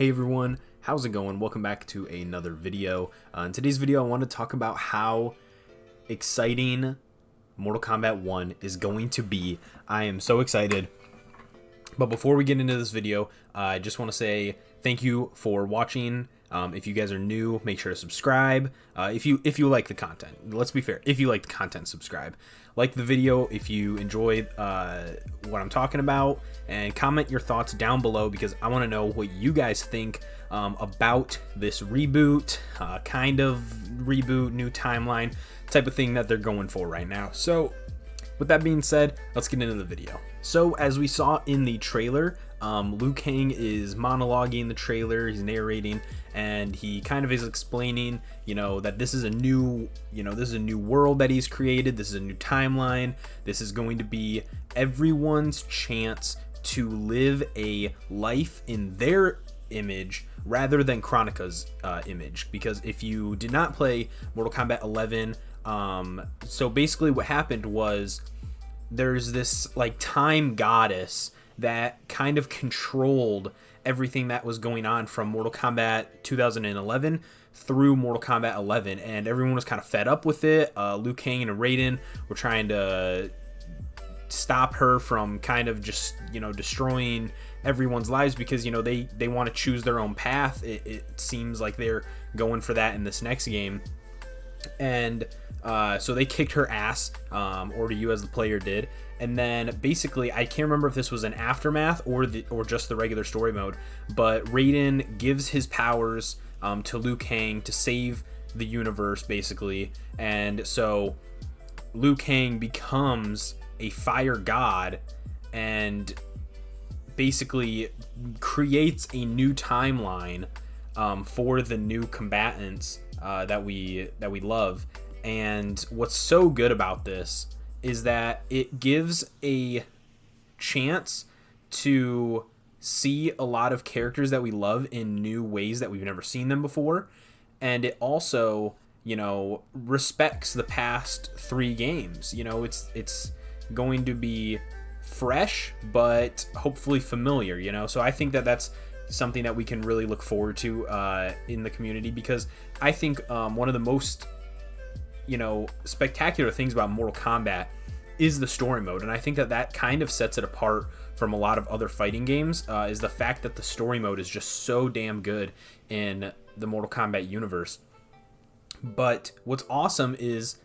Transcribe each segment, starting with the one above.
Hey everyone, how's it going? Welcome back to another video. In today's video I want to talk about how exciting Mortal Kombat 1 is going to be. I am so excited. But before we get into this video, I just want to say thank you for watching. If you guys are new, make sure to subscribe. If you like the content, let's be fair. If you like the content, subscribe. Like the video if you enjoy what I'm talking about, and comment your thoughts down below because I want to know what you guys think about this reboot, kind of reboot, new timeline type of thing that they're going for right now. So with that being said, let's get into the video. So as we saw in the trailer, Liu Kang is monologuing the trailer, he's narrating, and he kind of is explaining, that this is a new, this is a new world that he's created, this is a new timeline, this is going to be everyone's chance to live a life in their image rather than Kronika's image. Because if you did not play Mortal Kombat 11, so basically what happened was there's this like time goddess that kind of controlled everything that was going on from Mortal Kombat 2011 through Mortal Kombat 11, and everyone was kind of fed up with it. Liu Kang and Raiden were trying to stop her from kind of just destroying everyone's lives because they want to choose their own path. It seems like they're going for that in this next game, and so they kicked her ass, or you as the player did. And then basically, I can't remember if this was an aftermath or just the regular story mode, but Raiden gives his powers to Liu Kang to save the universe, basically. And so Liu Kang becomes a fire god and basically creates a new timeline for the new combatants that we love. And what's so good about this is that it gives a chance to see a lot of characters that we love in new ways that we've never seen them before. And it also, respects the past 3 games. It's going to be fresh, but hopefully familiar, So I think that that's something that we can really look forward to in the community, because I think one of the most spectacular things about Mortal Kombat is the story mode, and I think that kind of sets it apart from a lot of other fighting games, is the fact that the story mode is just so damn good in the Mortal Kombat universe. But what's awesome is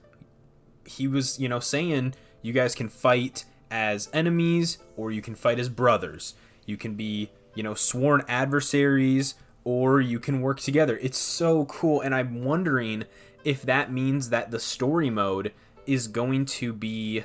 he was saying you guys can fight as enemies or you can fight as brothers, you can be sworn adversaries, or you can work together. It's so cool, and I'm wondering if that means that the story mode is going to be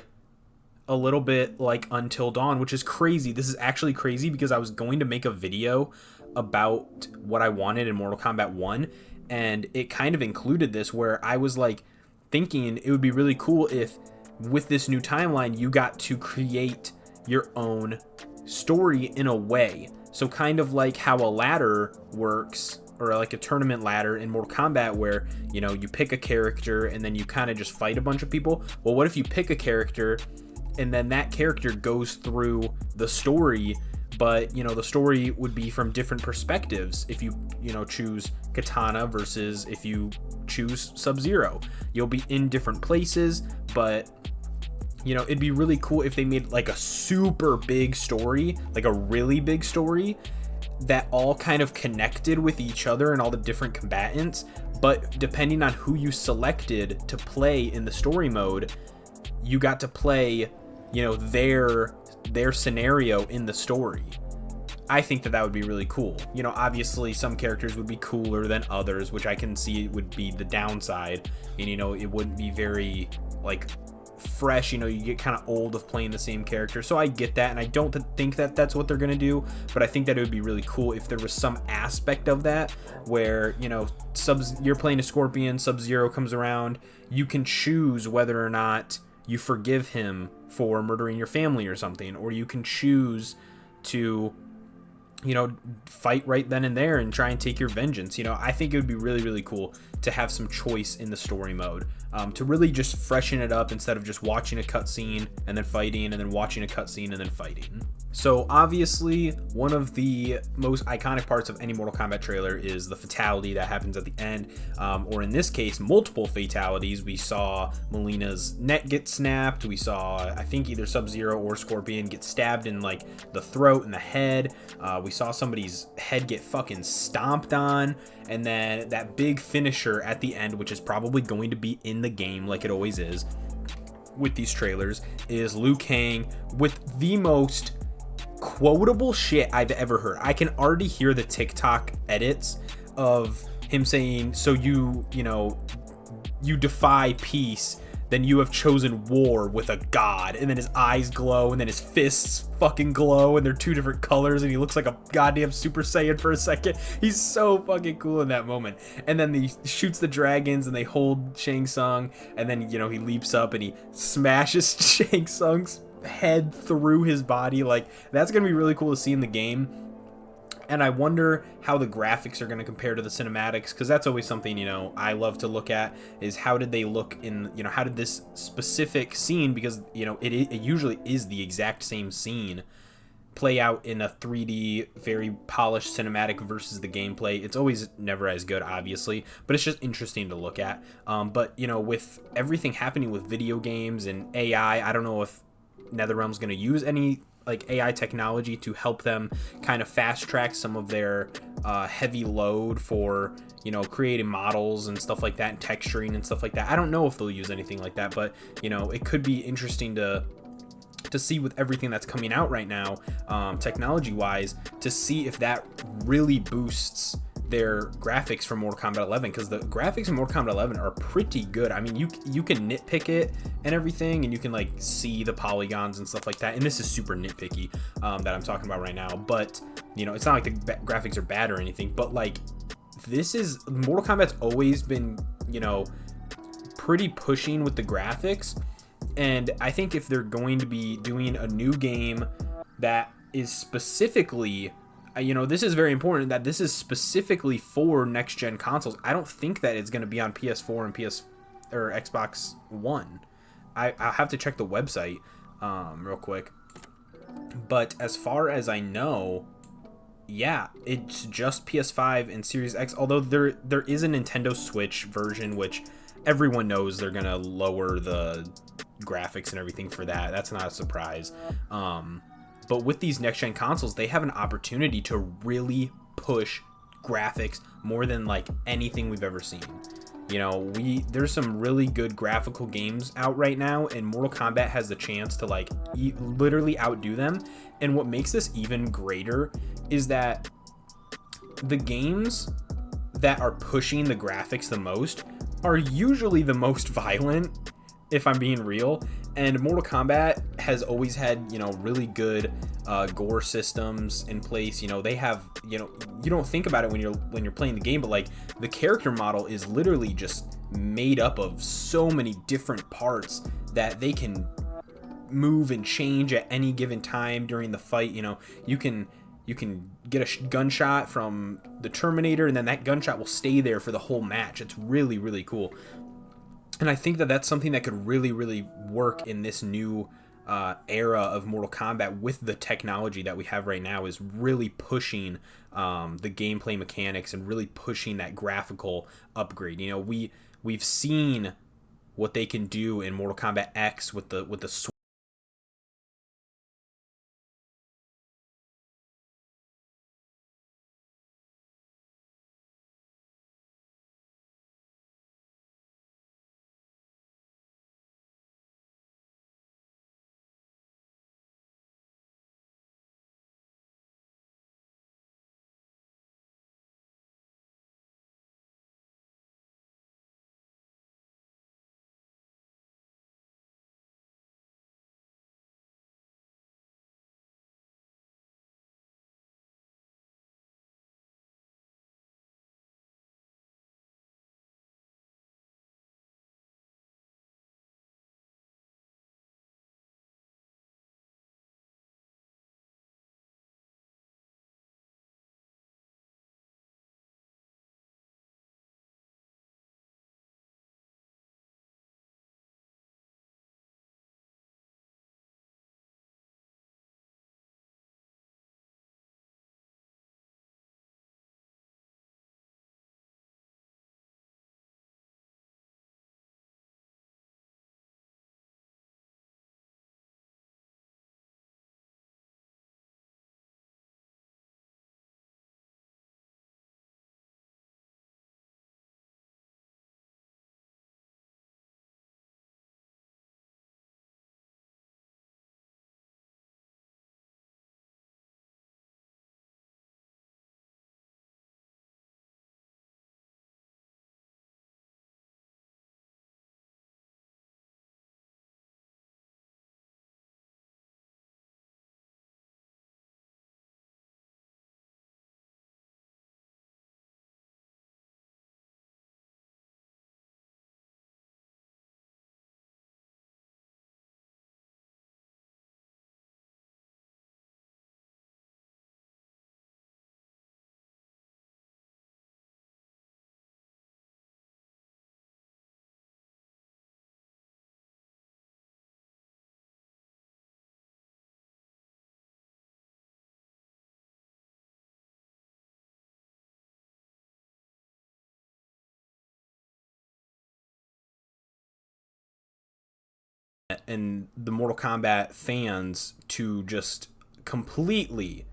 a little bit like Until Dawn, which is crazy. This is actually crazy because I was going to make a video about what I wanted in Mortal Kombat 1, and it kind of included this, where I was like thinking it would be really cool if with this new timeline you got to create your own story in a way. So kind of like how a ladder works, or like a tournament ladder in Mortal Kombat, where you pick a character and then you kind of just fight a bunch of people. Well, what if you pick a character and then that character goes through the story, but the story would be from different perspectives. If you choose Katana versus if you choose Sub-Zero, you'll be in different places, but it'd be really cool if they made like a super big story, like a really big story that all kind of connected with each other and all the different combatants. But depending on who you selected to play in the story mode, you got to play, their scenario in the story. I think that would be really cool. Obviously some characters would be cooler than others, which I can see would be the downside. And it wouldn't be very like fresh, you get kind of old of playing the same character. So I get that, and I don't think that that's what they're gonna do, but I think that it would be really cool if there was some aspect of that where you're playing a Scorpion, Sub-Zero comes around, you can choose whether or not you forgive him for murdering your family or something, or you can choose to fight right then and there and try and take your vengeance. I think it would be really, really cool to have some choice in the story mode, to really just freshen it up instead of just watching a cutscene and then fighting and then watching a cutscene and then fighting. So obviously, one of the most iconic parts of any Mortal Kombat trailer is the fatality that happens at the end, or in this case, multiple fatalities. We saw Melina's neck get snapped. We saw, I think, either Sub-Zero or Scorpion get stabbed in like the throat and the head. We saw somebody's head get fucking stomped on, and then that big finisher at the end, which is probably going to be in the game like it always is with these trailers, is Liu Kang with the most quotable shit I've ever heard. I can already hear the TikTok edits of him saying, so you defy peace, then you have chosen war with a god. And then his eyes glow, and then his fists fucking glow, and they're two different colors, and he looks like a goddamn Super Saiyan for a second. He's so fucking cool in that moment. And then he shoots the dragons, and they hold Shang Tsung, and then, he leaps up, and he smashes Shang Tsung's head through his body. Like, that's gonna be really cool to see in the game. And I wonder how the graphics are going to compare to the cinematics, because that's always something, I love to look at, is how did they look in, how did this specific scene, because, it usually is the exact same scene, play out in a 3D, very polished cinematic versus the gameplay. It's always never as good, obviously, but it's just interesting to look at. But, with everything happening with video games and AI, I don't know if NetherRealm's going to use any like AI technology to help them kind of fast track some of their heavy load for creating models and stuff like that, and texturing and stuff like that. I don't know if they'll use anything like that, but it could be interesting to see with everything that's coming out right now, technology wise, to see if that really boosts their graphics for Mortal Kombat 11, because the graphics in Mortal Kombat 11 are pretty good. I mean, you can nitpick it and everything, and you can like see the polygons and stuff like that, and this is super nitpicky that I'm talking about right now, but it's not like the graphics are bad or anything, but like, this is Mortal Kombat's always been pretty pushing with the graphics, and I think if they're going to be doing a new game that is specifically, this is very important, that this is specifically for next gen consoles. I don't think that it's going to be on PS4 and Xbox One. I'll have to check the website real quick. But as far as I know, yeah, it's just PS5 and Series X. Although there is a Nintendo Switch version, which everyone knows they're gonna lower the graphics and everything for that. That's not a surprise. But with these next-gen consoles, they have an opportunity to really push graphics more than like anything we've ever seen. There's some really good graphical games out right now, and Mortal Kombat has the chance to like literally outdo them. And what makes this even greater is that the games that are pushing the graphics the most are usually the most violent, if I'm being real. And Mortal Kombat has always had, really good gore systems in place. They have, you don't think about it when you're playing the game, but like the character model is literally just made up of so many different parts that they can move and change at any given time during the fight. You can get a gunshot from the Terminator, and then that gunshot will stay there for the whole match. It's really, really cool. And I think that that's something that could really, really work in this new era of Mortal Kombat with the technology that we have right now, is really pushing the gameplay mechanics and really pushing that graphical upgrade. We've seen what they can do in Mortal Kombat X with the and the Mortal Kombat fans to just completely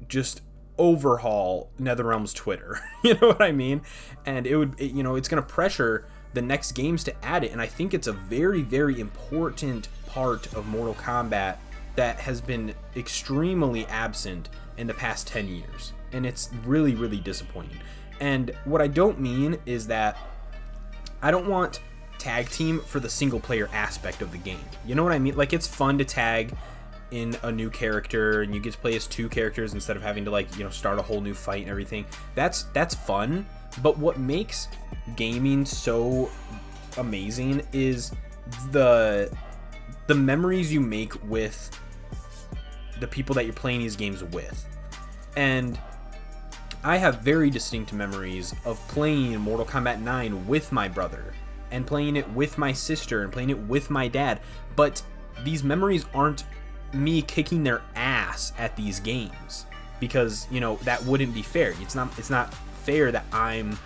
just overhaul NetherRealm's Twitter. You know what I mean? And it's going to pressure the next games to add it. And I think it's a very, very important part of Mortal Kombat that has been extremely absent in the past 10 years. And it's really, really disappointing. And what I don't mean is that I don't want tag team for the single player aspect of the game. You know what I mean? Like, it's fun to tag in a new character and you get to play as two characters instead of having to, like, you know, start a whole new fight and everything. That's fun. But what makes gaming so amazing is the memories you make with the people that you're playing these games with. And I have very distinct memories of playing Mortal Kombat 9 with my brother and playing it with my sister and playing it with my dad. But these memories aren't me kicking their ass at these games, because, you know, that wouldn't be fair. It's not fair that I'm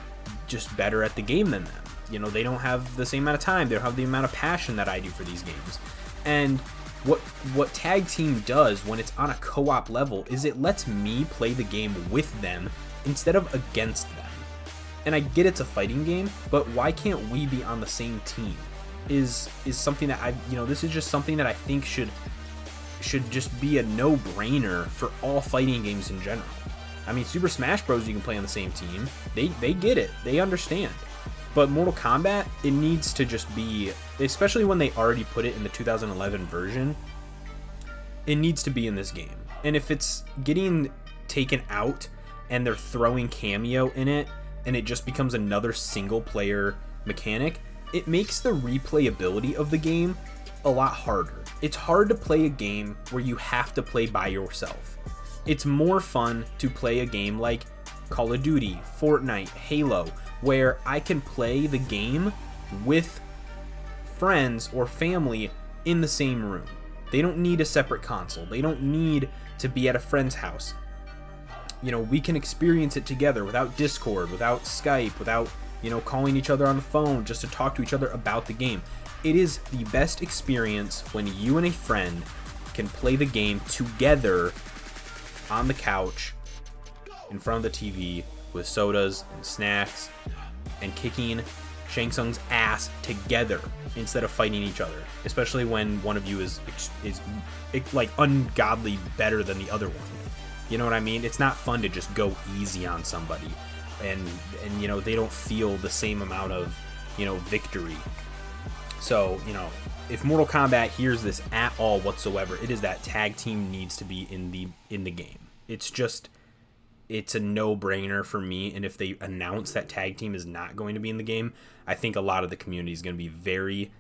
just better at the game than them. You know, they don't have the same amount of time. They don't have the amount of passion that I do for these games. And what tag team does when it's on a co-op level is it lets me play the game with them instead of against them. And I get it's a fighting game, but why can't we be on the same team? Is something that this is just something that I think should just be a no-brainer for all fighting games in general. I mean, Super Smash Bros. You can play on the same team. They get it. They understand. But Mortal Kombat, it needs to just be, especially when they already put it in the 2011 version, it needs to be in this game. And if it's getting taken out and they're throwing Cameo in it and it just becomes another single player mechanic, it makes the replayability of the game a lot harder. It's hard to play a game where you have to play by yourself. It's more fun to play a game like Call of Duty, Fortnite, Halo, where I can play the game with friends or family in the same room. They don't need a separate console. They don't need to be at a friend's house. You know, we can experience it together without Discord, without Skype, without, you know, calling each other on the phone just to talk to each other about the game. It is the best experience when you and a friend can play the game together on the couch in front of the TV with sodas and snacks and kicking Shang Tsung's ass together instead of fighting each other, especially when one of you is like ungodly better than the other one. You know what I mean? It's not fun to just go easy on somebody and you know, they don't feel the same amount of, you know, victory. So, you know, if Mortal Kombat hears this at all whatsoever, it is that tag team needs to be in the game. It's a no-brainer for me, and if they announce that tag team is not going to be in the game, I think a lot of the community is going to be very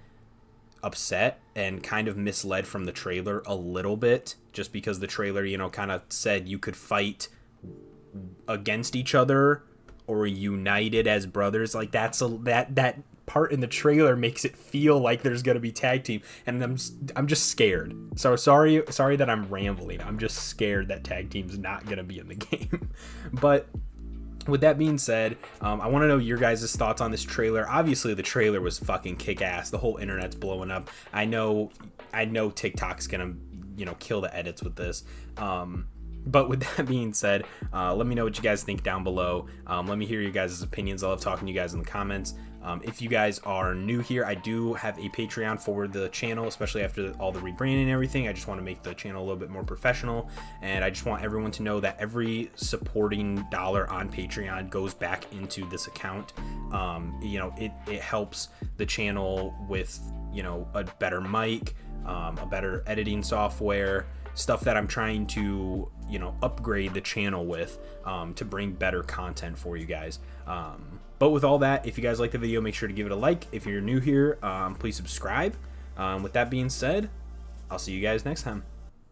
upset and kind of misled from the trailer a little bit, just because the trailer, you know, kind of said you could fight against each other or united as brothers. Like, that part in the trailer makes it feel like there's gonna be tag team, and I'm just scared. So sorry that I'm rambling. I'm just scared that tag team's not gonna be in the game. But with that being said, I want to know your guys' thoughts on this trailer. Obviously, the trailer was fucking kick-ass. The whole internet's blowing up. I know TikTok's gonna, you know, kill the edits with this. But with that being said, let me know what you guys think down below. Let me hear your guys' opinions. I love talking to you guys in the comments. If you guys are new here, I do have a Patreon for the channel, especially after all the rebranding and everything. I just want to make the channel a little bit more professional, and I just want everyone to know that every supporting dollar on Patreon goes back into this account. You know, it helps the channel with, you know, a better mic, a better editing software, stuff that I'm trying to, you know, upgrade the channel with, to bring better content for you guys. But with all that, if you guys like the video, make sure to give it a like. If you're new here, please subscribe. With that being said, I'll see you guys next time.